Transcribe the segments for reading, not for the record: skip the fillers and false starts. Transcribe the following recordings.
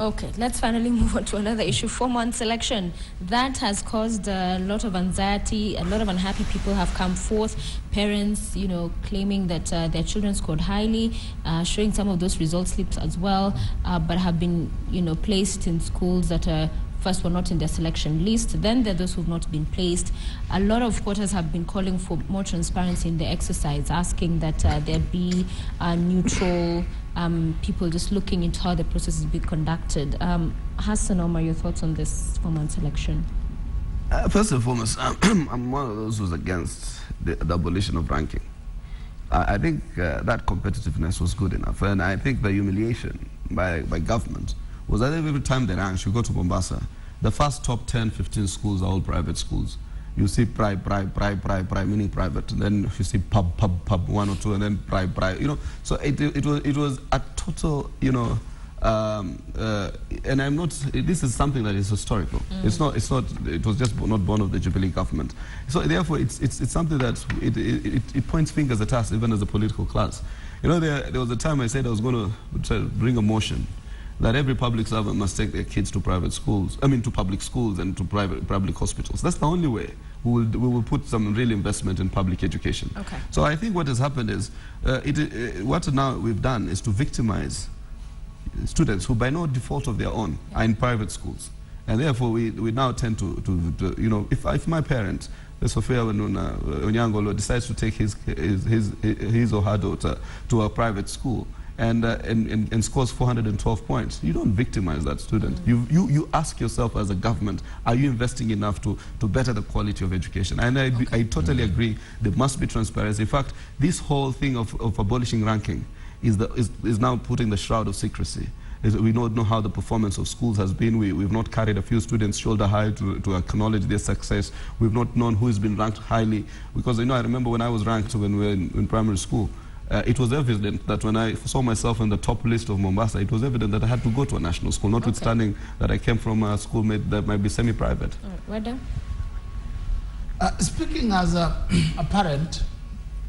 Okay, let's finally move on to another issue. 4-month selection. That has caused a lot of anxiety. A lot of unhappy people have come forth. Parents, claiming that their children scored highly, showing some of those result slips as well, but have been, placed in schools that first were not in their selection list. Then there are those who have not been placed. A lot of quarters have been calling for more transparency in the exercise, asking that there be neutral people just looking into how the process is being conducted. Hassan Omar, your thoughts on this 4-month selection? First and foremost, I'm one of those who's against the abolition of ranking. I think that competitiveness was good enough, and I think the humiliation by government was that every time they rank, you go to Mombasa, the first top 10, 15 schools are all private schools. You see private, meaning private. And then you see pub, one or two, and then private. So it was a total, and I'm not. This is something that is historical. It's not. It was just not born of the Jubilee government. So therefore, it's something that it points fingers at us, even as a political class. There was a time I said I was going to bring a motion that every public servant must take their kids to private schools, to public schools and to public hospitals. That's the only way we will put some real investment in public education. Okay. So I think what has happened is, what now we've done is to victimize students who by no default of their own are in private schools. And therefore we now tend to if my parent, Sophia Onyangolo, decides to take his or her daughter to a private school, and scores 412 points, you don't victimize that student. You ask yourself as a government, are you investing enough to better the quality of education? And I totally agree, there must be transparency. In fact, this whole thing of abolishing ranking is now putting the shroud of secrecy. We don't know how the performance of schools has been. We've not carried a few students shoulder high to acknowledge their success. We've not known who has been ranked highly. Because I remember when I was ranked when we were in primary school, it was evident that when I saw myself in the top list of Mombasa, it was evident that I had to go to a national school, notwithstanding that I came from a school that might be semi-private. Weda? Speaking as a parent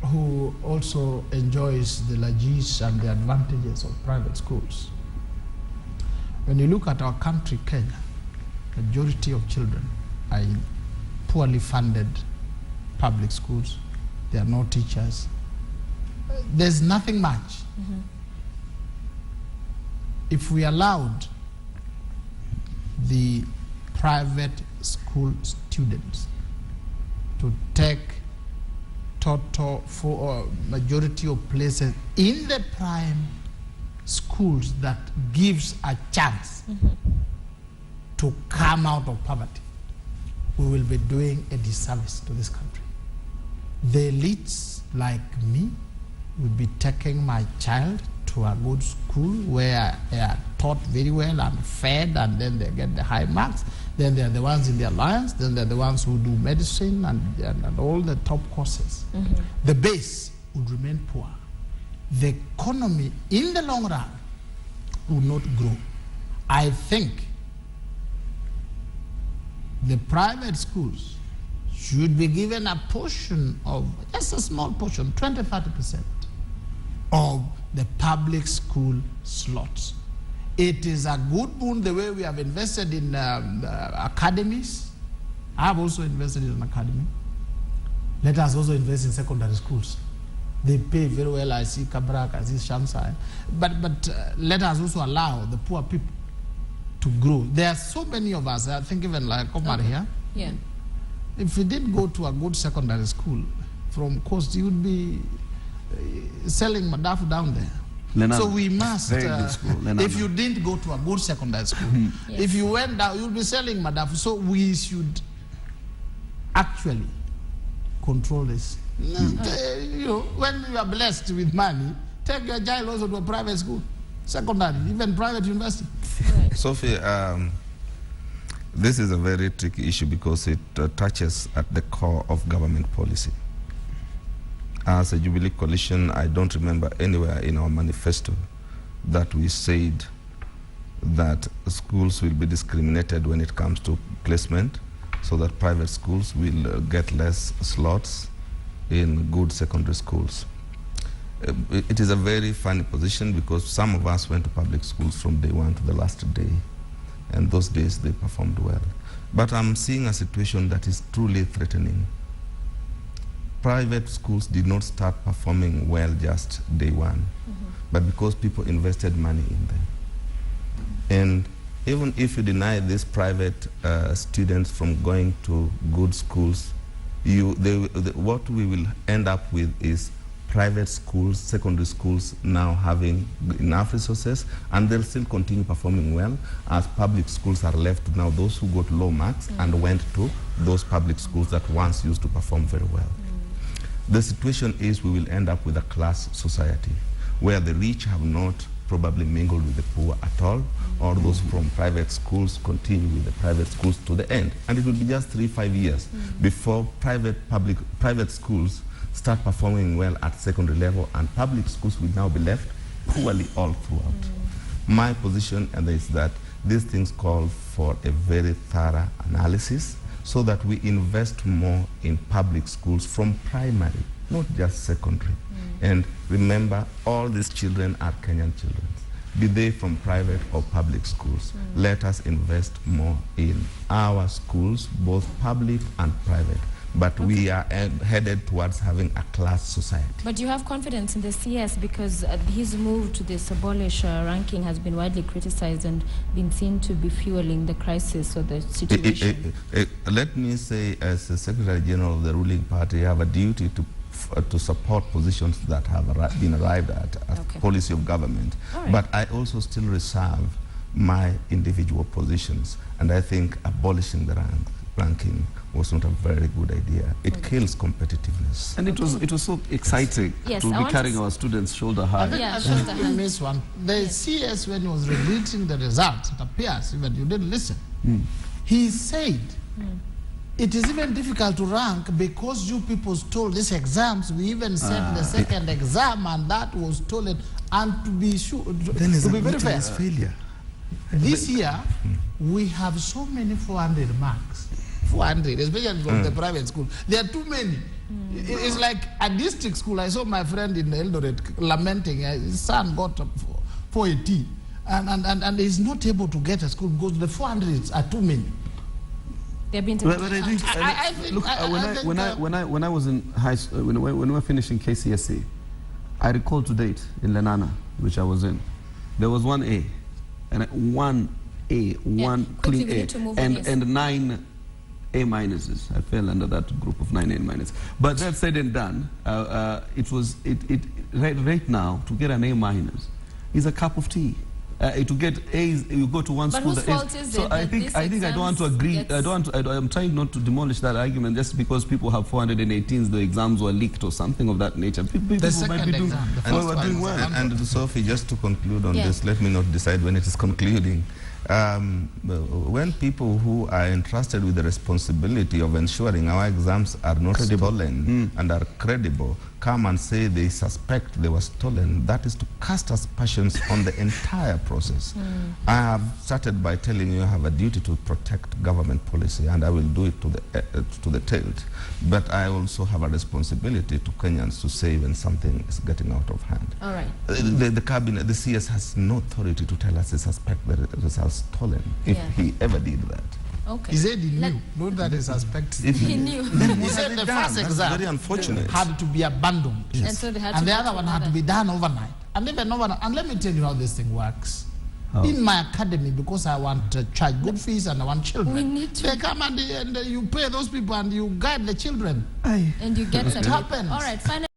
who also enjoys the largesse and the advantages of private schools, when you look at our country, Kenya, majority of children are in poorly funded public schools. There are no teachers. There's nothing much. If we allowed the private school students to take total for majority of places in the prime schools, that gives a chance to come out of poverty, we will be doing a disservice to this country. The elites like me will be taking my child to a good school where they are taught very well and fed, and then they get the high marks. Then they are the ones in the alliance, then they're the ones who do medicine and all the top courses. The base would remain poor. The economy in the long run will not grow. I think the private schools should be given a portion of, just a small portion, 20–30% of the public school slots. It is a good boon the way we have invested in academies. I have also invested in an academy. Let us also invest in secondary schools. They pay very well. I see Kabrak, I see Shamsai. But let us also allow the poor people to grow. There are so many of us, I think even like Omar here. Yeah. If you did go to a good secondary school, from coast, you would be selling madafu down there. Lenana. So we must, if you didn't go to a good secondary school, yes. if you went down, you'll be selling madafu. So we should actually control this. When you are blessed with money, take your child also to a private school, secondary, even private university. Right. Sophie, this is a very tricky issue because it touches at the core of government policy. As a Jubilee coalition, I don't remember anywhere in our manifesto that we said that schools will be discriminated when it comes to placement, so that private schools will get less slots in good secondary schools. it is a very funny position because some of us went to public schools from day one to the last day, and those days they performed well. But I'm seeing a situation that is truly threatening. Private schools did not start performing well just day one, but because people invested money in them. And even if you deny these private students from going to good schools, what we will end up with is private schools, secondary schools now having enough resources, and they'll still continue performing well, as public schools are left now those who got low marks and went to those public schools that once used to perform very well. The situation is we will end up with a class society where the rich have not probably mingled with the poor at all, or those from private schools continue with the private schools to the end. And it will be just 3-5 years before private schools start performing well at secondary level, and public schools will now be left poorly all throughout. My position is that these things call for a very thorough analysis so that we invest more in public schools from primary, not just secondary. And remember, all these children are Kenyan children, be they from private or public schools. Let us invest more in our schools, both public and private. But we are headed towards having a class society. But you have confidence in the CS because his move to this abolish ranking has been widely criticized and been seen to be fueling the crisis or the situation. Let me say, as the Secretary General of the ruling party, I have a duty to support positions that have been arrived at as policy of government. But I also still reserve my individual positions, and I think abolishing the ranking was not a very good idea. It kills competitiveness. And it was so exciting to be carrying our students shoulder high. I think you missed one. The CS, when he was repeating the results, it appears even you didn't listen. He said it is even difficult to rank because you people stole these exams. We even sent the second exam and that was stolen. And to be sure, to be very fair, failure. This year we have so many 400 marks. 400, especially from the private school. There are too many. It's like a district school. I saw my friend in Eldoret lamenting his son got 480 and he's not able to get a school because the 400s are too many. They've been when I was in high school, when we were finishing KCSE, I recall to date in Lenana, which I was in, there was 1A and 1A, one clean A, and 9 A minuses. I fell under that group of 9 A minus. But that said and done, right now to get an A minus is a cup of tea. To get A's, you go to one school. But whose fault is so it? I think I don't want to agree. I'm trying not to demolish that argument just because people have 418s. The exams were leaked or something of that nature. People might be doing well. And Sophie, just to conclude on this, let me not decide when it is concluding. When people who are entrusted with the responsibility of ensuring our exams are not stolen and are credible come and say they suspect they were stolen, that is to cast aspersions on the entire process. I have started by telling you I have a duty to protect government policy, and I will do it to the tilt. But I also have a responsibility to Kenyans to say when something is getting out of hand. All right. The cabinet, the CS has no authority to tell us they suspect the results stolen, if he ever did that. Okay. He said he knew, not that he suspected. He knew. He said the first exam very unfortunate. had to be abandoned. And so they had And to the other one had to be done overnight. And even overnight. And let me tell you how this thing works. In my academy, because I want to charge good fees and I want children, we need to. they come and you pay those people and you guide the children. And you get some. It happens. All right, finally.